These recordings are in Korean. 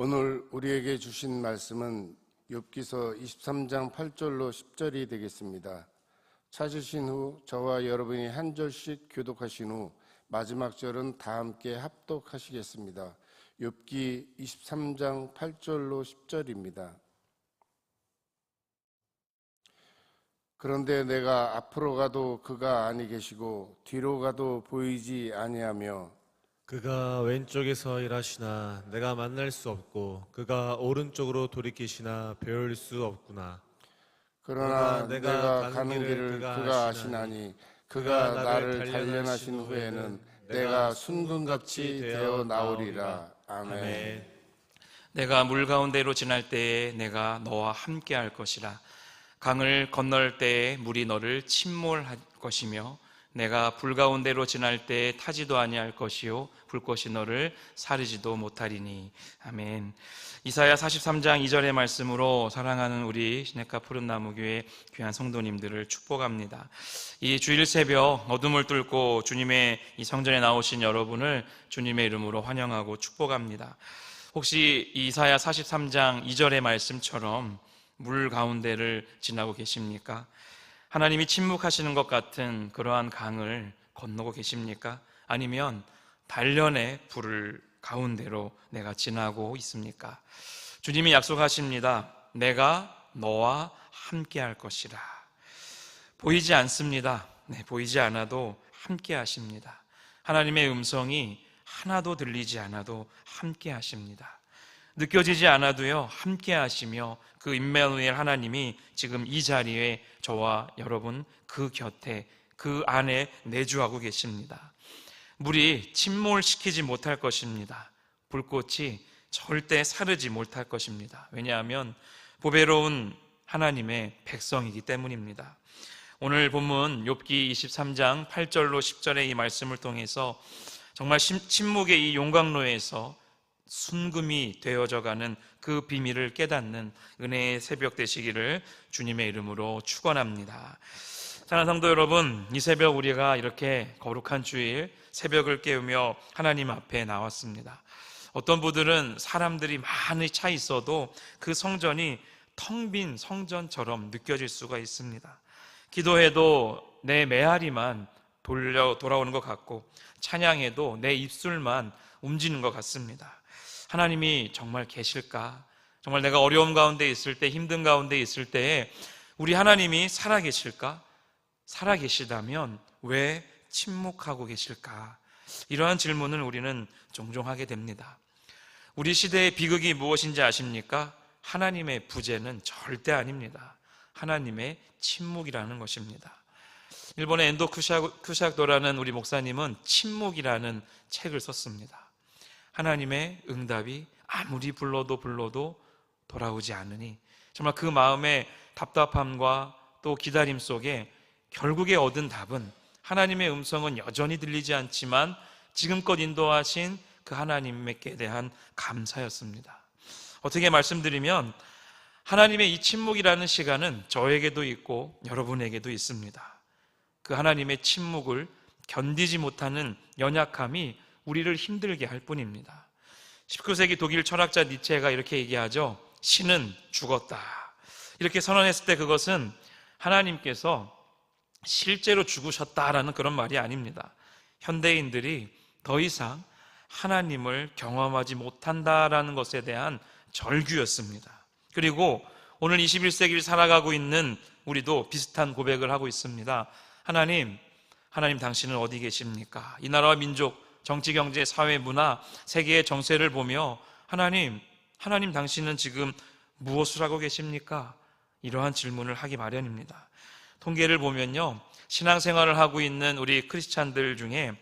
오늘 우리에게 주신 말씀은 욥기서 23장 8절로 10절이 되겠습니다. 찾으신 후 저와 여러분이 한 절씩 교독하신 후 마지막 절은 다 함께 합독하시겠습니다. 욥기 23장 8절로 10절입니다. 그런데 내가 앞으로 가도 그가 아니 계시고 뒤로 가도 보이지 아니하며 그가 왼쪽에서 일하시나 내가 만날 수 없고 그가 오른쪽으로 돌이키시나 배울 수 없구나. 그러나 내가 가는 길을 그가 아시나니 그가 나를 단련하신 후에는 내가 순금같이 되어 나오리라. 아멘. 내가 물 가운데로 지날 때에 내가 너와 함께 할 것이라. 강을 건널 때에 물이 너를 침몰할 것이며 내가 불 가운데로 지날 때에 타지도 아니할 것이요 불꽃이 너를 사르지도 못하리니. 아멘. 이사야 43장 2절의 말씀으로 사랑하는 우리 시내가 푸른나무교회 귀한 성도님들을 축복합니다. 이 주일 새벽 어둠을 뚫고 주님의 이 성전에 나오신 여러분을 주님의 이름으로 환영하고 축복합니다. 혹시 이사야 43장 2절의 말씀처럼 물 가운데를 지나고 계십니까? 하나님이 침묵하시는 것 같은 그러한 강을 건너고 계십니까? 아니면 단련의 불 가운데로 내가 지나고 있습니까? 주님이 약속하십니다. 내가 너와 함께 할 것이라. 보이지 않습니다. 보이지 않아도 함께 하십니다. 하나님의 음성이 하나도 들리지 않아도 함께 하십니다. 느껴지지 않아도요, 함께 하시며 그 임마누엘 하나님이 지금 이 자리에 저와 여러분 그 곁에 그 안에 내주하고 계십니다. 물이 침몰시키지 못할 것입니다. 불꽃이 절대 사르지 못할 것입니다. 왜냐하면 보배로운 하나님의 백성이기 때문입니다. 오늘 본문 욥기 23장 8절로 10절의 이 말씀을 통해서 정말 침묵의 이 용광로에서 순금이 되어져가는 그 비밀을 깨닫는 은혜의 새벽 되시기를 주님의 이름으로 축원합니다. 사랑하는 성도 여러분, 이 새벽 우리가 이렇게 거룩한 주일 새벽을 깨우며 하나님 앞에 나왔습니다. 어떤 분들은 사람들이 많이 차 있어도 그 성전이 텅 빈 성전처럼 느껴질 수가 있습니다. 기도해도 내 메아리만 돌아오는 것 같고 찬양해도 내 입술만 움직이는 것 같습니다. 하나님이 정말 계실까? 정말 내가 어려움 가운데 있을 때, 힘든 가운데 있을 때에 우리 하나님이 살아계실까? 살아계시다면 왜 침묵하고 계실까? 이러한 질문을 우리는 종종 하게 됩니다. 우리 시대의 비극이 무엇인지 아십니까? 하나님의 부재는 절대 아닙니다. 하나님의 침묵이라는 것입니다. 일본의 엔도 쿠샤도라는 우리 목사님은 침묵이라는 책을 썼습니다. 하나님의 응답이 아무리 불러도 돌아오지 않으니 정말 그 마음의 답답함과 또 기다림 속에 결국에 얻은 답은 하나님의 음성은 여전히 들리지 않지만 지금껏 인도하신 그 하나님께 대한 감사였습니다. 어떻게 말씀드리면 하나님의 이 침묵이라는 시간은 저에게도 있고 여러분에게도 있습니다. 그 하나님의 침묵을 견디지 못하는 연약함이 우리를 힘들게 할 뿐입니다. 19세기 독일 철학자 니체가 이렇게 얘기하죠. 신은 죽었다. 이렇게 선언했을 때 그것은 하나님께서 실제로 죽으셨다라는 그런 말이 아닙니다. 현대인들이 더 이상 하나님을 경험하지 못한다라는 것에 대한 절규였습니다. 그리고 오늘 21세기를 살아가고 있는 우리도 비슷한 고백을 하고 있습니다. 하나님 당신은 어디 계십니까? 이 나라와 민족, 정치, 경제, 사회, 문화, 세계의 정세를 보며 하나님 당신은 지금 무엇을 하고 계십니까? 이러한 질문을 하기 마련입니다. 통계를 보면요, 신앙생활을 하고 있는 우리 크리스찬들 중에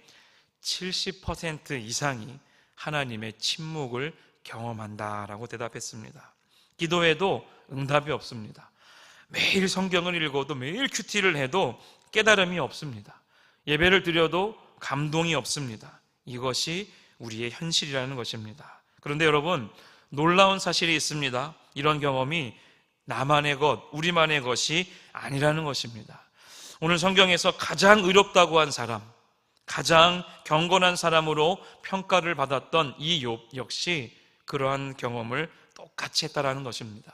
70% 이상이 하나님의 침묵을 경험한다라고 대답했습니다. 기도해도 응답이 없습니다. 매일 성경을 읽어도 매일 큐티를 해도 깨달음이 없습니다. 예배를 드려도 감동이 없습니다. 이것이 우리의 현실이라는 것입니다. 그런데 여러분, 놀라운 사실이 있습니다. 이런 경험이 나만의 것, 우리만의 것이 아니라는 것입니다. 오늘 성경에서 가장 의롭다고 한 사람, 가장 경건한 사람으로 평가를 받았던 이 욥 역시 그러한 경험을 똑같이 했다라는 것입니다.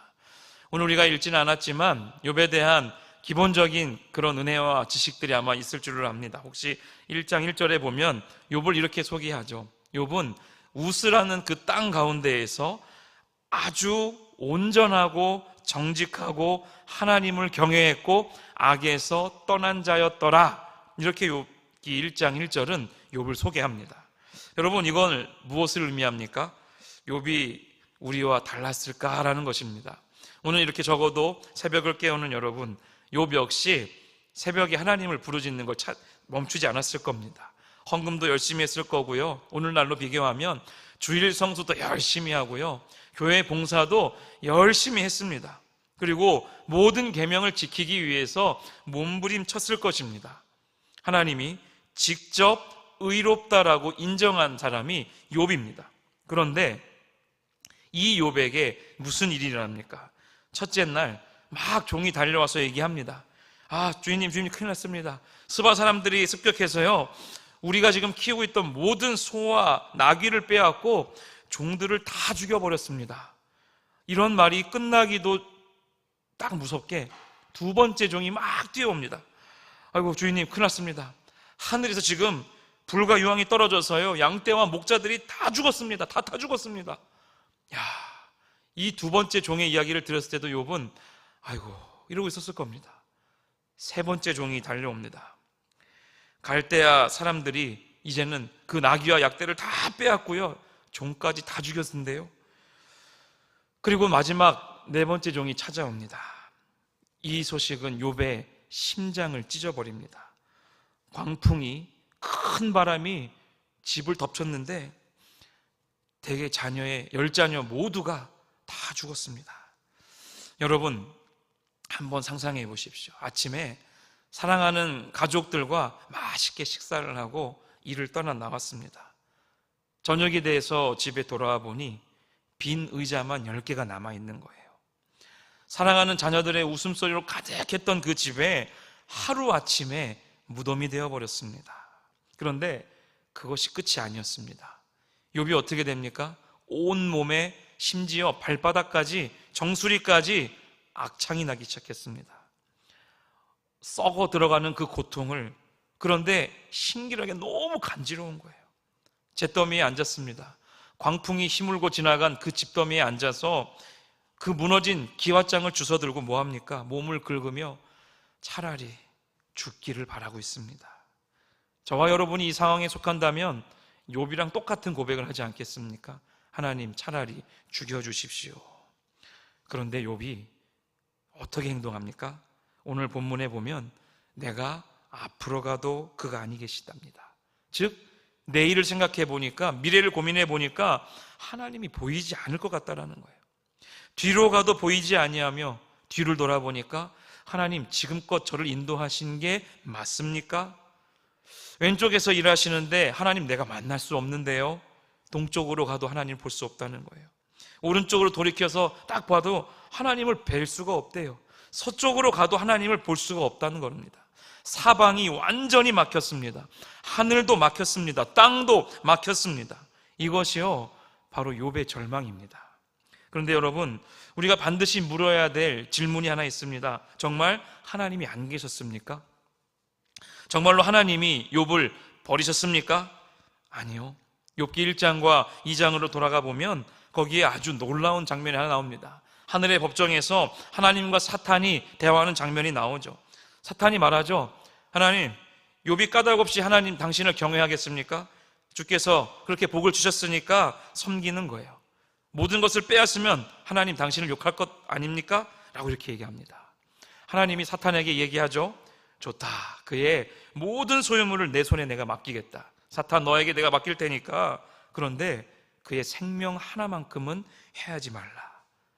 오늘 우리가 읽지는 않았지만 욥에 대한 기본적인 그런 은혜와 지식들이 아마 있을 줄을 압니다. 혹시 1장 1절에 보면 욥을 이렇게 소개하죠. 욥은 우스라는 그 땅 가운데에서 아주 온전하고 정직하고 하나님을 경외했고 악에서 떠난 자였더라. 이렇게 욥기 1장 1절은 욥을 소개합니다. 여러분, 이건 무엇을 의미합니까? 욥이 우리와 달랐을까라는 것입니다. 오늘 이렇게 적어도 새벽을 깨우는 여러분, 욥 역시 새벽에 하나님을 부르짖는 걸 멈추지 않았을 겁니다. 헌금도 열심히 했을 거고요. 오늘날로 비교하면 주일 성수도 열심히 하고요. 교회 봉사도 열심히 했습니다. 그리고 모든 계명을 지키기 위해서 몸부림쳤을 것입니다. 하나님이 직접 의롭다라고 인정한 사람이 욥입니다. 그런데 이 욥에게 무슨 일이 일어납니까? 첫째 날 막 종이 달려와서 얘기합니다. 주인님 큰일 났습니다. 스바 사람들이 습격해서요, 우리가 지금 키우고 있던 모든 소와 나귀를 빼앗고 종들을 다 죽여버렸습니다. 이런 말이 끝나기도 딱 무섭게 두 번째 종이 막 뛰어옵니다. 아이고 주인님 큰일 났습니다. 하늘에서 지금 불과 유황이 떨어져서요, 양떼와 목자들이 다 죽었습니다. 다 죽었습니다. 이 두 번째 종의 이야기를 들었을 때도 욥은 아이고 이러고 있었을 겁니다. 세 번째 종이 달려옵니다. 갈대아 사람들이 이제는 그 나귀와 약대를 다 빼앗고요, 종까지 다 죽였는데요. 그리고 마지막 네 번째 종이 찾아옵니다. 이 소식은 욥의 심장을 찢어버립니다. 광풍이, 큰 바람이 집을 덮쳤는데 대개 자녀의 10자녀 모두가 다 죽었습니다. 여러분, 한번 상상해 보십시오. 아침에 사랑하는 가족들과 맛있게 식사를 하고 일을 떠나 나왔습니다. 저녁이 돼서 집에 돌아와 보니 빈 의자만 10개가 남아있는 거예요. 사랑하는 자녀들의 웃음소리로 가득했던 그 집에 하루아침에 무덤이 되어버렸습니다. 그런데 그것이 끝이 아니었습니다. 욥이 어떻게 됩니까? 온몸에 심지어 발바닥까지, 정수리까지 악창이 나기 시작했습니다. 썩어 들어가는 그 고통을, 그런데 신기하게 너무 간지러운 거예요. 잿더미에 앉았습니다. 광풍이 힘을고 지나간 그 집더미에 앉아서 그 무너진 기와장을 주워들고 뭐합니까? 몸을 긁으며 차라리 죽기를 바라고 있습니다. 저와 여러분이 이 상황에 속한다면 욥이랑 똑같은 고백을 하지 않겠습니까? 하나님, 차라리 죽여주십시오. 그런데 욥이 어떻게 행동합니까? 오늘 본문에 보면 내가 앞으로 가도 그가 아니 계시답니다. 즉 내일을 생각해 보니까, 미래를 고민해 보니까 하나님이 보이지 않을 것 같다라는 거예요. 뒤로 가도 보이지 아니하며 뒤를 돌아보니까 하나님 지금껏 저를 인도하신 게 맞습니까? 왼쪽에서 일하시는데 하나님 내가 만날 수 없는데요. 동쪽으로 가도 하나님을 볼 수 없다는 거예요. 오른쪽으로 돌이켜서 딱 봐도 하나님을 뵐 수가 없대요. 서쪽으로 가도 하나님을 볼 수가 없다는 겁니다. 사방이 완전히 막혔습니다. 하늘도 막혔습니다. 땅도 막혔습니다. 이것이요 바로 욥의 절망입니다. 그런데 여러분, 우리가 반드시 물어야 될 질문이 하나 있습니다. 정말 하나님이 안 계셨습니까? 정말로 하나님이 욥을 버리셨습니까? 아니요. 욥기 1장과 2장으로 돌아가 보면 거기에 아주 놀라운 장면이 하나 나옵니다. 하늘의 법정에서 하나님과 사탄이 대화하는 장면이 나오죠. 사탄이 말하죠. 하나님, 욥이 까닭 없이 하나님 당신을 경외하겠습니까? 주께서 그렇게 복을 주셨으니까 섬기는 거예요. 모든 것을 빼앗으면 하나님 당신을 욕할 것 아닙니까? 라고 이렇게 얘기합니다. 하나님이 사탄에게 얘기하죠. 좋다. 그의 모든 소유물을 내 손에 내가 맡기겠다. 사탄, 너에게 내가 맡길 테니까. 그런데 그의 생명 하나만큼은 해하지 말라.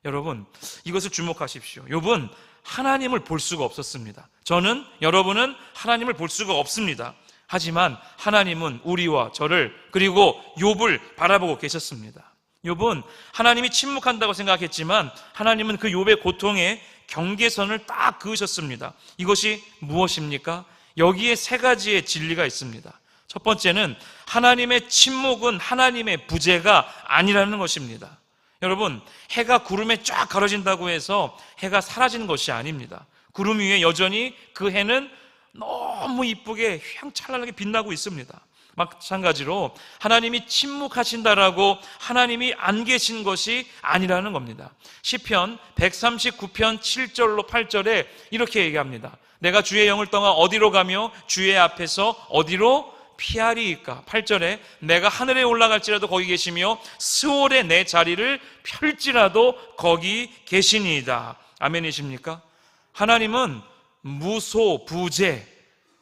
여러분, 이것을 주목하십시오. 욥은 하나님을 볼 수가 없었습니다. 저는, 여러분은 하나님을 볼 수가 없습니다. 하지만 하나님은 우리와 저를, 그리고 욥을 바라보고 계셨습니다. 욥은 하나님이 침묵한다고 생각했지만 하나님은 그 욥의 고통에 경계선을 딱 그으셨습니다. 이것이 무엇입니까? 여기에 세 가지의 진리가 있습니다. 첫 번째는 하나님의 침묵은 하나님의 부재가 아니라는 것입니다. 여러분, 해가 구름에 쫙 가려진다고 해서 해가 사라지는 것이 아닙니다. 구름 위에 여전히 그 해는 너무 이쁘게 휘황찬란하게 빛나고 있습니다. 마찬가지로 하나님이 침묵하신다라고 하나님이 안 계신 것이 아니라는 겁니다. 시편 139편 7절로 8절에 이렇게 얘기합니다. 내가 주의 영을 떠나 어디로 가며 주의 앞에서 어디로 피하리이까. 8절에 내가 하늘에 올라갈지라도 거기 계시며 스올에 내 자리를 펼지라도 거기 계시니이다. 아멘이십니까? 하나님은 무소, 부재,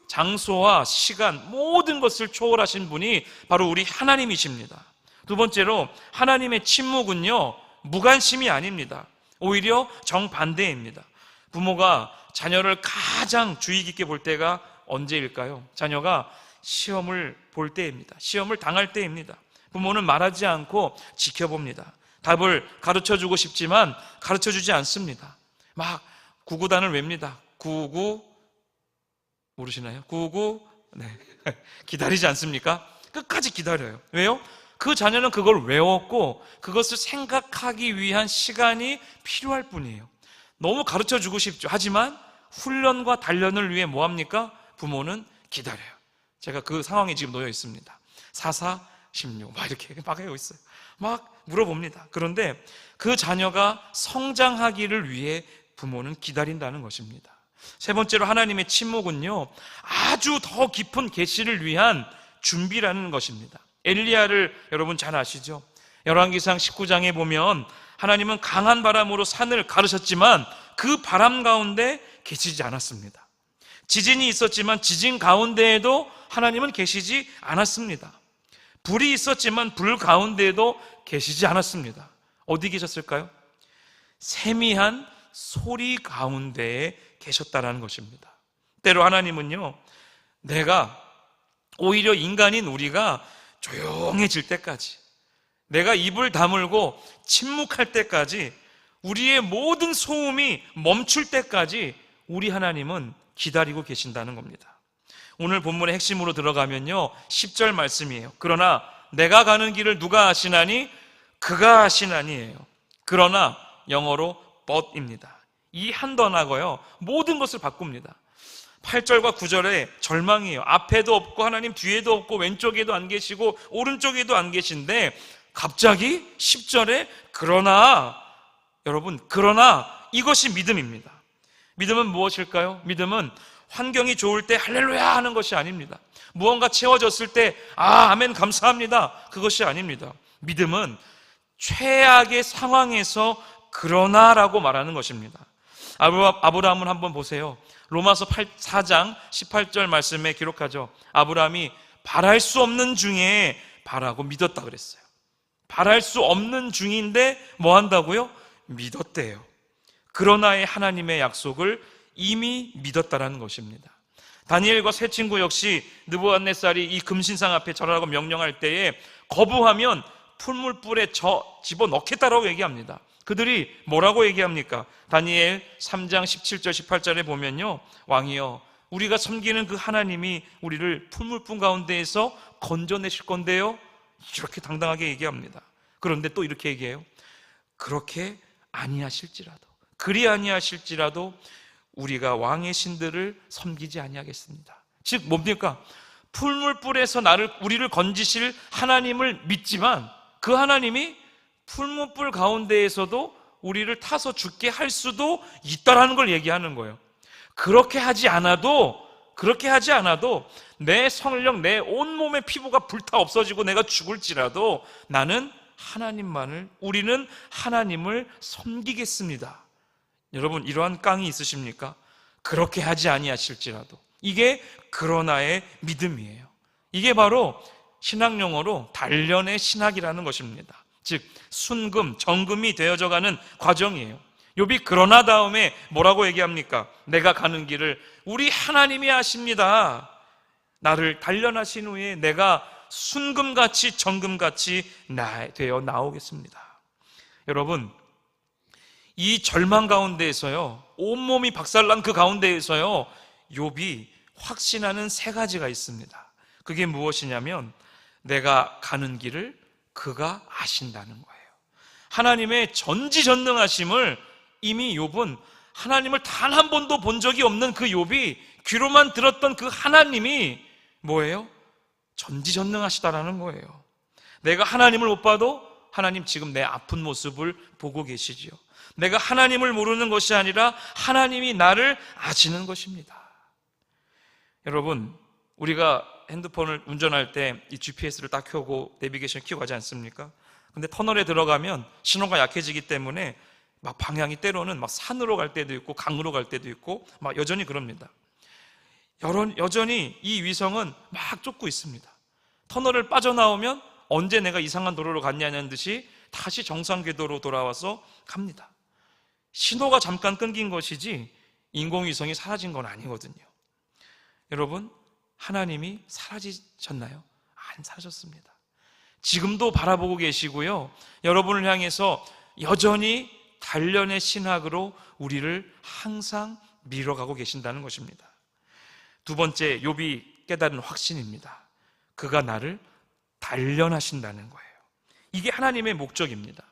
장소와 시간 모든 것을 초월하신 분이 바로 우리 하나님이십니다. 두 번째로 하나님의 침묵은요, 무관심이 아닙니다. 오히려 정반대입니다. 부모가 자녀를 가장 주의 깊게 볼 때가 언제일까요? 자녀가 시험을 볼 때입니다. 시험을 당할 때입니다. 부모는 말하지 않고 지켜봅니다. 답을 가르쳐주고 싶지만 가르쳐주지 않습니다. 막 구구단을 외웁니다. 999 모르시나요? 999 네. 기다리지 않습니까? 끝까지 기다려요. 왜요? 그 자녀는 그걸 외웠고 그것을 생각하기 위한 시간이 필요할 뿐이에요. 너무 가르쳐주고 싶죠. 하지만 훈련과 단련을 위해 뭐합니까? 부모는 기다려요. 제가 그 상황에 지금 놓여 있습니다. 4416 막 이렇게 막 하고 있어요. 막 물어봅니다. 그런데 그 자녀가 성장하기를 위해 부모는 기다린다는 것입니다. 세 번째로 하나님의 침묵은요, 아주 더 깊은 계시를 위한 준비라는 것입니다. 엘리야를 여러분 잘 아시죠? 열왕기상 19장에 보면 하나님은 강한 바람으로 산을 가르셨지만 그 바람 가운데 계시지 않았습니다. 지진이 있었지만 지진 가운데에도 하나님은 계시지 않았습니다. 불이 있었지만 불 가운데에도 계시지 않았습니다. 어디 계셨을까요? 세미한 소리 가운데에 계셨다라는 것입니다. 때로 하나님은요, 내가 오히려 인간인 우리가 조용해질 때까지, 내가 입을 다물고 침묵할 때까지, 우리의 모든 소음이 멈출 때까지 우리 하나님은 기다리고 계신다는 겁니다. 오늘 본문의 핵심으로 들어가면요, 10절 말씀이에요. 그러나 내가 가는 길을 누가 아시나니? 그가 아시나니예요. 그러나 영어로 but입니다. 이 한 단어가요, 모든 것을 바꿉니다. 8절과 9절에 절망이에요. 앞에도 없고 하나님 뒤에도 없고 왼쪽에도 안 계시고 오른쪽에도 안 계신데 갑자기 10절에 그러나, 여러분, 그러나 이것이 믿음입니다. 믿음은 무엇일까요? 믿음은 환경이 좋을 때 할렐루야 하는 것이 아닙니다. 무언가 채워졌을 때 아멘 감사합니다, 그것이 아닙니다. 믿음은 최악의 상황에서 그러나라고 말하는 것입니다. 아브라함을 한번 보세요. 로마서 4장 18절 말씀에 기록하죠. 아브라함이 바랄 수 없는 중에 바라고 믿었다 그랬어요. 바랄 수 없는 중인데 뭐 한다고요? 믿었대요. 그러나의 하나님의 약속을 이미 믿었다라는 것입니다. 다니엘과 세 친구 역시 느부갓네살이 이 금신상 앞에 절하라고 명령할 때에 거부하면 풀물불에 집어넣겠다라고 얘기합니다. 그들이 뭐라고 얘기합니까? 다니엘 3장 17절 18절에 보면요, 왕이여, 우리가 섬기는 그 하나님이 우리를 풀물불 가운데에서 건져내실 건데요, 이렇게 당당하게 얘기합니다. 그런데 또 이렇게 얘기해요. 그렇게 아니하실지라도, 그리 아니하실지라도 우리가 왕의 신들을 섬기지 아니하겠습니다. 즉 뭡니까? 풀물불에서 우리를 건지실 하나님을 믿지만 그 하나님이 풀무불 가운데에서도 우리를 타서 죽게 할 수도 있다라는 걸 얘기하는 거예요. 그렇게 하지 않아도 내 성령, 내 온몸의 피부가 불타 없어지고 내가 죽을지라도 나는 우리는 하나님을 섬기겠습니다. 여러분, 이러한 깡이 있으십니까? 그렇게 하지 아니하실지라도. 이게 그러나의 믿음이에요. 이게 바로 신학 용어로 단련의 신학이라는 것입니다. 즉 순금, 정금이 되어져가는 과정이에요. 욥이 그러나 다음에 뭐라고 얘기합니까? 내가 가는 길을 우리 하나님이 아십니다. 나를 단련하신 후에 내가 순금같이 정금같이 되어 나오겠습니다. 여러분, 이 절망 가운데에서요, 온몸이 박살난 그 가운데에서요, 욥이 확신하는 세 가지가 있습니다. 그게 무엇이냐면 내가 가는 길을 그가 아신다는 거예요. 하나님의 전지전능하심을 이미 욥은 하나님을 단 한 번도 본 적이 없는 그 욥이 귀로만 들었던 그 하나님이 뭐예요? 전지전능하시다라는 거예요. 내가 하나님을 못 봐도 하나님 지금 내 아픈 모습을 보고 계시지요. 내가 하나님을 모르는 것이 아니라 하나님이 나를 아시는 것입니다. 여러분, 우리가 핸드폰을 운전할 때 이 GPS를 딱 켜고 내비게이션 켜고 가지 않습니까? 근데 터널에 들어가면 신호가 약해지기 때문에 막 방향이 때로는 막 산으로 갈 때도 있고 강으로 갈 때도 있고 막 여전히 그럽니다. 여전히 이 위성은 막 쫓고 있습니다. 터널을 빠져나오면 언제 내가 이상한 도로로 갔냐는 듯이 다시 정상 궤도로 돌아와서 갑니다. 신호가 잠깐 끊긴 것이지 인공위성이 사라진 건 아니거든요. 여러분, 하나님이 사라지셨나요? 안 사라졌습니다. 지금도 바라보고 계시고요, 여러분을 향해서 여전히 단련의 신학으로 우리를 항상 밀어가고 계신다는 것입니다. 두 번째, 욥이 깨달은 확신입니다. 그가 나를 단련하신다는 거예요. 이게 하나님의 목적입니다.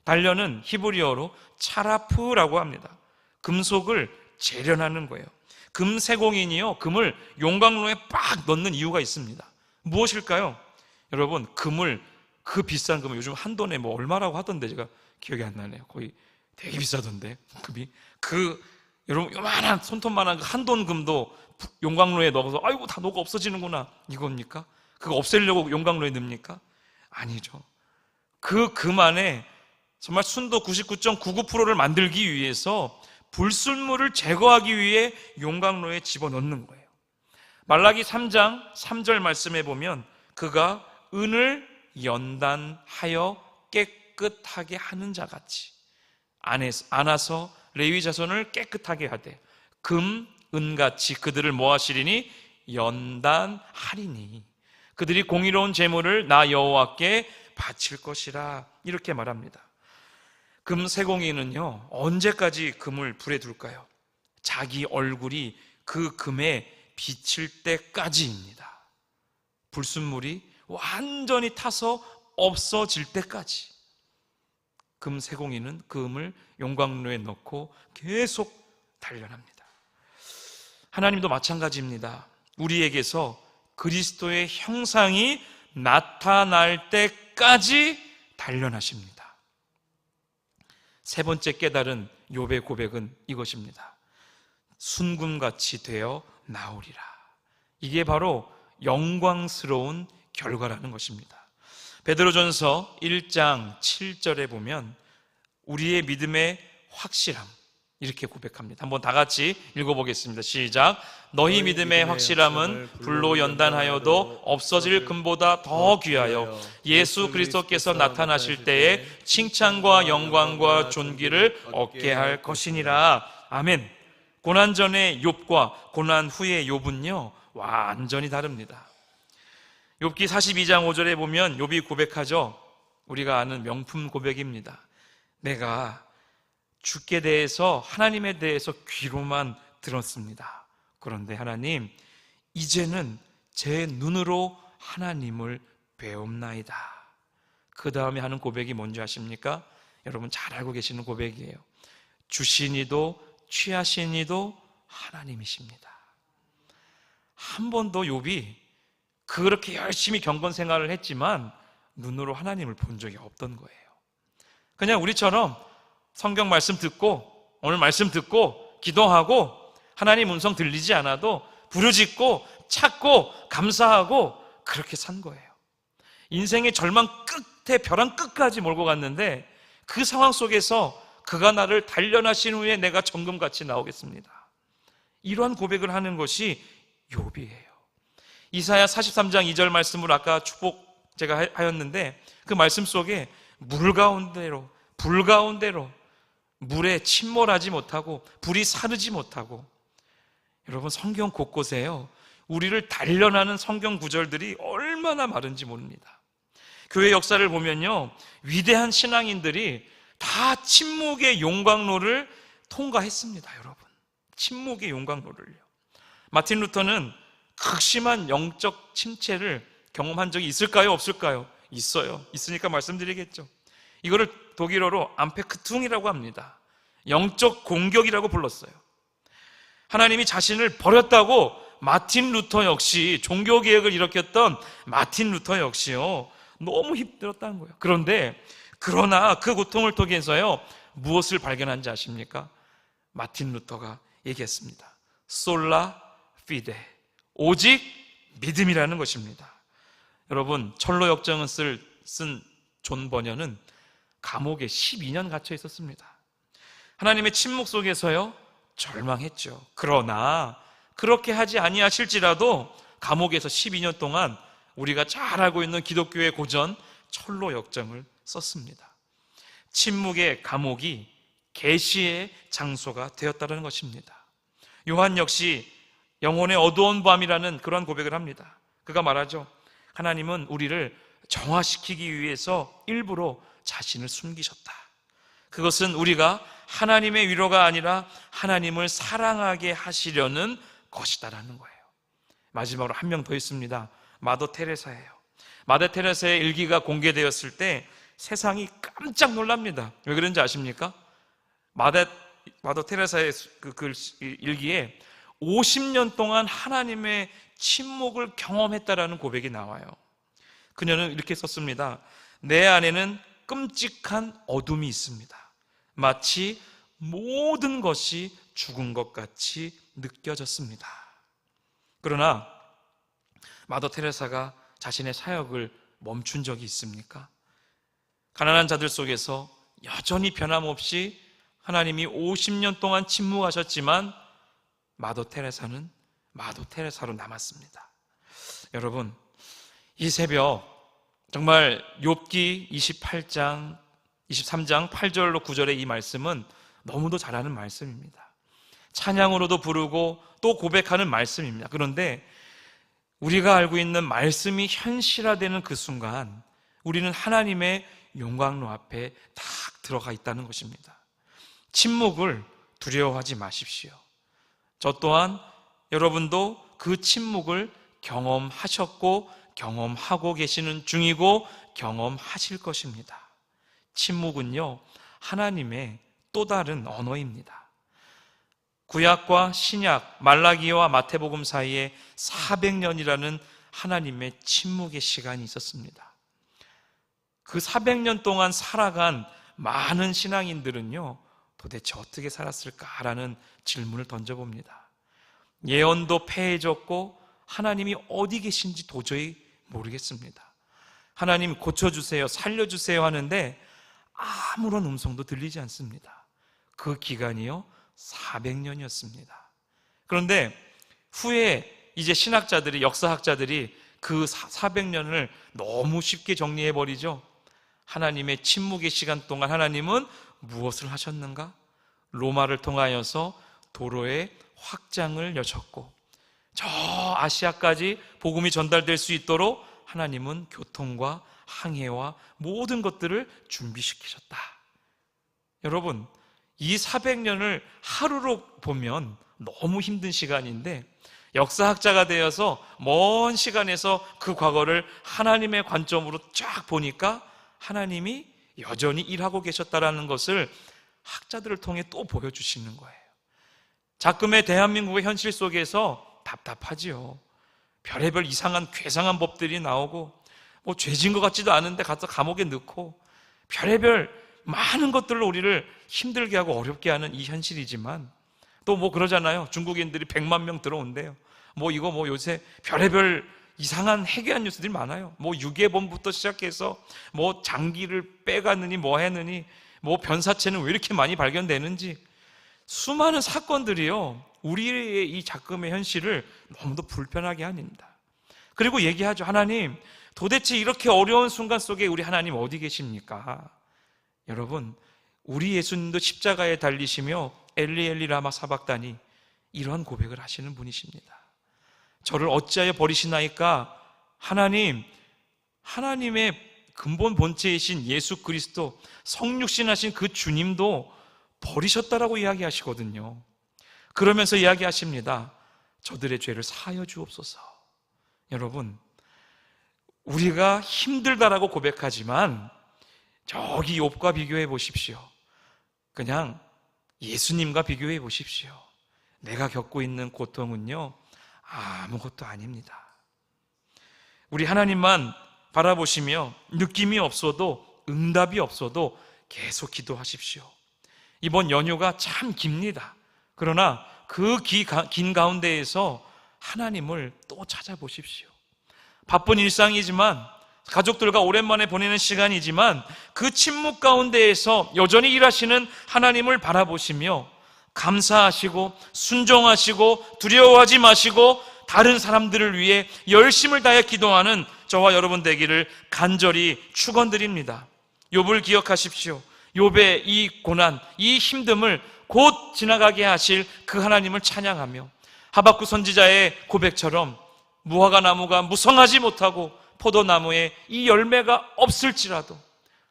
단련은 히브리어로 차라프라고 합니다. 금속을 재련하는 거예요. 금세공인이요, 금을 용광로에 빡 넣는 이유가 있습니다. 무엇일까요? 여러분, 금을, 그 비싼 금을 요즘 한 돈에 뭐 얼마라고 하던데 제가 기억이 안 나네요. 거의 되게 비싸던데 금이. 여러분, 요만한 손톱만한 그 한 돈 금도 용광로에 넣어서 아이고 다 녹아 없어지는구나, 이겁니까? 그거 없애려고 용광로에 넣습니까? 아니죠. 그 금 안에 정말 순도 99.99%를 만들기 위해서 불순물을 제거하기 위해 용광로에 집어넣는 거예요. 말라기 3장 3절 말씀에 보면 그가 은을 연단하여 깨끗하게 하는 자같이 안아서 레위 자손을 깨끗하게 하되 금, 은같이 그들을 뭐 하시리니? 연단하리니 그들이 공의로운 제물을 나 여호와께 바칠 것이라, 이렇게 말합니다. 금 세공인은요, 언제까지 금을 불에 둘까요? 자기 얼굴이 그 금에 비칠 때까지입니다. 불순물이 완전히 타서 없어질 때까지. 금 세공인은 금을 용광로에 넣고 계속 단련합니다. 하나님도 마찬가지입니다. 우리에게서 그리스도의 형상이 나타날 때까지 단련하십니다. 세 번째 깨달은 욥의 고백은 이것입니다. 순금같이 되어 나오리라. 이게 바로 영광스러운 결과라는 것입니다. 베드로전서 1장 7절에 보면 우리의 믿음의 확실함, 이렇게 고백합니다. 한번 다 같이 읽어보겠습니다. 시작. 너희 믿음의 확실함은 불로 연단하여도 없어질 금보다 더 귀하여 예수 그리스도께서 나타나실 때에 칭찬과 영광과 존귀를 얻게 할 것이니라. 아멘. 고난 전의 욥과 고난 후의 욥은요, 완전히 다릅니다. 욥기 42장 5절에 보면 욥이 고백하죠. 우리가 아는 명품 고백입니다. 내가 주께 대해서, 하나님에 대해서 귀로만 들었습니다. 그런데 하나님, 이제는 제 눈으로 하나님을 배웁나이다. 그 다음에 하는 고백이 뭔지 아십니까? 여러분 잘 알고 계시는 고백이에요. 주시니도 취하시니도 하나님이십니다. 한 번도 욥이 그렇게 열심히 경건 생활을 했지만 눈으로 하나님을 본 적이 없던 거예요. 그냥 우리처럼 성경 말씀 듣고, 오늘 말씀 듣고 기도하고 하나님 음성 들리지 않아도 부르짖고 찾고 감사하고 그렇게 산 거예요. 인생의 절망 끝에 벼랑 끝까지 몰고 갔는데 그 상황 속에서 그가 나를 단련하신 후에 내가 정금같이 나오겠습니다. 이러한 고백을 하는 것이 욥이에요. 이사야 43장 2절 말씀을 아까 축복 제가 하였는데 그 말씀 속에 물 가운데로, 불 가운데로, 물에 침몰하지 못하고 불이 사르지 못하고, 여러분 성경 곳곳에요, 우리를 단련하는 성경 구절들이 얼마나 많은지 모릅니다. 교회 역사를 보면요, 위대한 신앙인들이 다 침묵의 용광로를 통과했습니다. 여러분, 침묵의 용광로를요. 마틴 루터는 극심한 영적 침체를 경험한 적이 있을까요? 없을까요? 있어요. 있으니까 말씀드리겠죠. 이거를 독일어로 암페크퉁이라고 합니다. 영적 공격이라고 불렀어요. 하나님이 자신을 버렸다고 마틴 루터 역시, 종교개혁을 일으켰던 마틴 루터 역시요, 너무 힘들었다는 거예요. 그러나 그 고통을 통해서요, 무엇을 발견한지 아십니까? 마틴 루터가 얘기했습니다. 솔라 피데, 오직 믿음이라는 것입니다. 여러분, 철로 역정을 쓴 존 버녀는 감옥에 12년 갇혀 있었습니다. 하나님의 침묵 속에서요, 절망했죠. 그러나 그렇게 하지 아니하실지라도 감옥에서 12년 동안 우리가 잘 알고 있는 기독교의 고전 철로 역정을 썼습니다. 침묵의 감옥이 계시의 장소가 되었다는 것입니다. 요한 역시 영혼의 어두운 밤이라는 그런 고백을 합니다. 그가 말하죠. 하나님은 우리를 정화시키기 위해서 일부러 자신을 숨기셨다. 그것은 우리가 하나님의 위로가 아니라 하나님을 사랑하게 하시려는 것이다라는 거예요. 마지막으로 한 명 더 있습니다. 마더 테레사예요. 마더 테레사의 일기가 공개되었을 때 세상이 깜짝 놀랍니다. 왜 그런지 아십니까? 마더 테레사의 그 일기에 50년 동안 하나님의 침묵을 경험했다라는 고백이 나와요. 그녀는 이렇게 썼습니다. 내 안에는 끔찍한 어둠이 있습니다. 마치 모든 것이 죽은 것 같이 느껴졌습니다. 그러나 마더 테레사가 자신의 사역을 멈춘 적이 있습니까? 가난한 자들 속에서 여전히 변함없이 하나님이 50년 동안 침묵하셨지만 마더 테레사는 마더 테레사로 남았습니다. 여러분, 이 새벽 정말 욥기 23장 8절로 9절의 이 말씀은 너무도 잘 아는 말씀입니다. 찬양으로도 부르고 또 고백하는 말씀입니다. 그런데 우리가 알고 있는 말씀이 현실화되는 그 순간 우리는 하나님의 영광로 앞에 딱 들어가 있다는 것입니다. 침묵을 두려워하지 마십시오. 저 또한 여러분도 그 침묵을 경험하셨고 경험하고 계시는 중이고 경험하실 것입니다. 침묵은요, 하나님의 또 다른 언어입니다. 구약과 신약, 말라기와 마태복음 사이에 400년이라는 하나님의 침묵의 시간이 있었습니다. 그 400년 동안 살아간 많은 신앙인들은요, 도대체 어떻게 살았을까라는 질문을 던져봅니다. 예언도 폐해졌고 하나님이 어디 계신지 도저히 모르겠습니다. 하나님 고쳐주세요, 살려주세요 하는데 아무런 음성도 들리지 않습니다. 그 기간이요 400년이었습니다. 그런데 후에 이제 신학자들이, 역사학자들이 그 400년을 너무 쉽게 정리해버리죠. 하나님의 침묵의 시간 동안 하나님은 무엇을 하셨는가? 로마를 통하여서 도로의 확장을 여셨고 저 아시아까지 복음이 전달될 수 있도록 하나님은 교통과 항해와 모든 것들을 준비시키셨다. 여러분, 이 400년을 하루로 보면 너무 힘든 시간인데 역사학자가 되어서 먼 시간에서 그 과거를 하나님의 관점으로 쫙 보니까 하나님이 여전히 일하고 계셨다라는 것을 학자들을 통해 또 보여주시는 거예요. 자금의 대한민국의 현실 속에서 답답하지요. 별의별 이상한 괴상한 법들이 나오고 뭐 죄진 것 같지도 않은데 가서 감옥에 넣고 별의별 많은 것들로 우리를 힘들게 하고 어렵게 하는 이 현실이지만 또 뭐 그러잖아요. 중국인들이 100만 명 들어온대요. 뭐 이거 뭐 요새 별의별 이상한 해괴한 뉴스들이 많아요. 뭐 유괴범부터 시작해서 뭐 장기를 빼가느니 뭐 했느니 뭐 변사체는 왜 이렇게 많이 발견되는지 수많은 사건들이요, 우리의 이 작금의 현실을 너무도 불편하게 합니다. 그리고 얘기하죠. 하나님, 도대체 이렇게 어려운 순간 속에 우리 하나님 어디 계십니까? 여러분, 우리 예수님도 십자가에 달리시며 엘리 엘리 라마 사박다니 이런 고백을 하시는 분이십니다. 저를 어찌하여 버리시나이까? 하나님, 하나님의 근본 본체이신 예수 그리스도 성육신하신 그 주님도 버리셨다라고 이야기하시거든요. 그러면서 이야기하십니다. 저들의 죄를 사하여 주옵소서. 여러분, 우리가 힘들다라고 고백하지만 저기 욥과 비교해 보십시오. 그냥 예수님과 비교해 보십시오. 내가 겪고 있는 고통은요, 아무것도 아닙니다. 우리 하나님만 바라보시며 느낌이 없어도, 응답이 없어도 계속 기도하십시오. 이번 연휴가 참 깁니다. 그러나 그 긴 가운데에서 하나님을 또 찾아보십시오. 바쁜 일상이지만, 가족들과 오랜만에 보내는 시간이지만, 그 침묵 가운데에서 여전히 일하시는 하나님을 바라보시며 감사하시고 순종하시고 두려워하지 마시고 다른 사람들을 위해 열심을 다해 기도하는 저와 여러분 되기를 간절히 축원드립니다. 욥을 기억하십시오. 욥의 이 고난, 이 힘듦을 곧 지나가게 하실 그 하나님을 찬양하며, 하박국 선지자의 고백처럼 무화과 나무가 무성하지 못하고 포도나무에 이 열매가 없을지라도,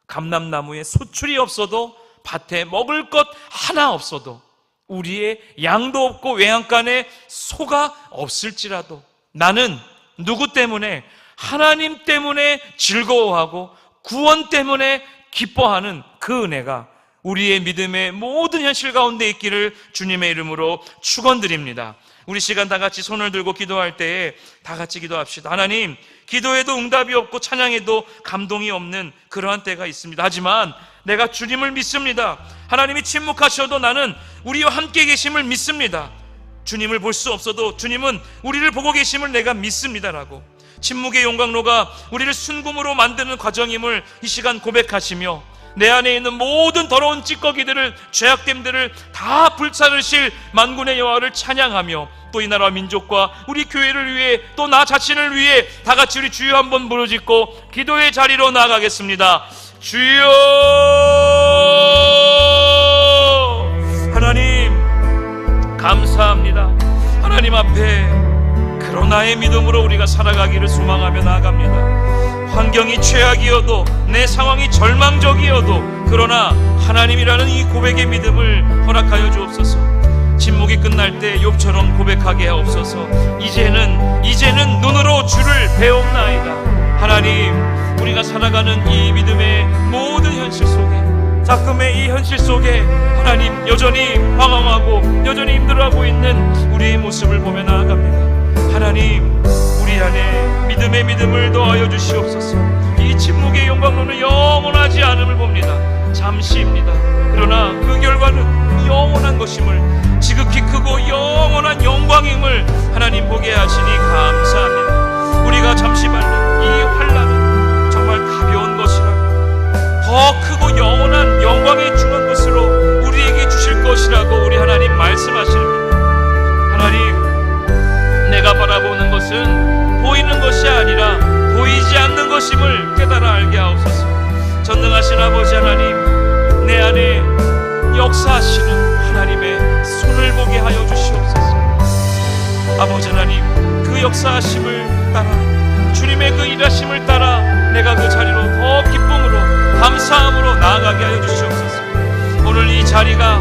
감람나무에 소출이 없어도, 밭에 먹을 것 하나 없어도, 우리의 양도 없고 외양간에 소가 없을지라도 나는 누구 때문에? 하나님 때문에 즐거워하고 구원 때문에 기뻐하는 그 은혜가 우리의 믿음의 모든 현실 가운데 있기를 주님의 이름으로 축원드립니다. 우리 시간 다 같이 손을 들고 기도할 때에 다 같이 기도합시다. 하나님, 기도에도 응답이 없고 찬양에도 감동이 없는 그러한 때가 있습니다. 하지만 내가 주님을 믿습니다. 하나님이 침묵하셔도 나는 우리와 함께 계심을 믿습니다. 주님을 볼 수 없어도 주님은 우리를 보고 계심을 내가 믿습니다라고, 침묵의 용광로가 우리를 순금으로 만드는 과정임을 이 시간 고백하시며, 내 안에 있는 모든 더러운 찌꺼기들을, 죄악됨들을 다 불사르실 만군의 여호와를 찬양하며, 또 이 나라와 민족과 우리 교회를 위해, 또 나 자신을 위해 다 같이 우리 주여 한번 부르짖고 기도의 자리로 나아가겠습니다. 주여! 하나님 감사합니다. 하나님 앞에 그러나의 믿음으로 우리가 살아가기를 소망하며 나아갑니다. 환경이 최악이어도, 내 상황이 절망적이어도, 그러나 하나님이라는 이 고백의 믿음을 허락하여 주옵소서. 침묵이 끝날 때 욥처럼 고백하게 하옵소서. 이제는 눈으로 주를 배움나이다. 하나님, 우리가 살아가는 이 믿음의 모든 현실 속에, 작금의 이 현실 속에 하나님 여전히 방황하고 여전히 힘들어하고 있는 우리의 모습을 보며 나아갑니다. 하나님, 우리 안에 믿음의 믿음을 더하여 주시옵소서. 이 침묵의 영광로는 영원하지 않음을 봅니다. 잠시입니다. 그러나 그 결과는 영원한 것임을, 지극히 크고 영원한 영광임을 하나님 보게 하시니 감사합니다. 우리가 잠시 받는 이 환난은 정말 가벼운 것이라고, 더 크고 영원한 영광의 중한 것으로 우리에게 주실 것이라고 우리 하나님 말씀하십니다. 하나님, 내가 바라보는 것은 보이는 것이 아니라 보이지 않는 것임을 깨달아 알게 하옵소서. 전능하신 아버지 하나님, 내 안에 역사하시는 하나님의 손을 보게 하여 주시옵소서. 아버지 하나님, 그 역사하심을 따라, 주님의 그 일하심을 따라 내가 그 자리로 더 기쁨으로, 감사함으로 나아가게 하여 주시옵소서. 오늘 이 자리가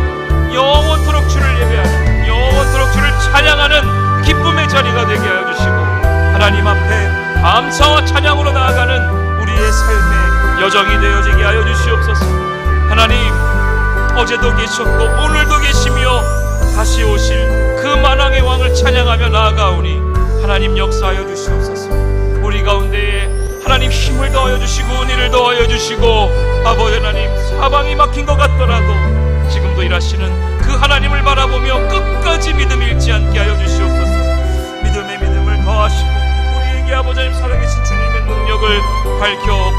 영원토록 주를 예배하는, 영원토록 주를 찬양하는 기쁨의 자리가 되게 하여 주시고, 하나님 앞에 감사와 찬양으로 나아가는 우리의 삶의 여정이 되어지게 하여 주시옵소서. 하나님, 어제도 계셨고 오늘도 계시며 다시 오실 그 만왕의 왕을 찬양하며 나아가오니 하나님 역사하여 주시옵소서. 우리 가운데에 하나님 힘을 더하여 주시고 은혜를 더하여 주시고, 아버지 하나님, 사방이 막힌 것 같더라도 지금도 일하시는 그 하나님을 바라보며 끝까지 믿음 잃지 않게 하여 주시옵소서. 믿음의 믿음을 더하시고 우리에게 아버지 하나님 살아계신 주님의 능력을 밝혀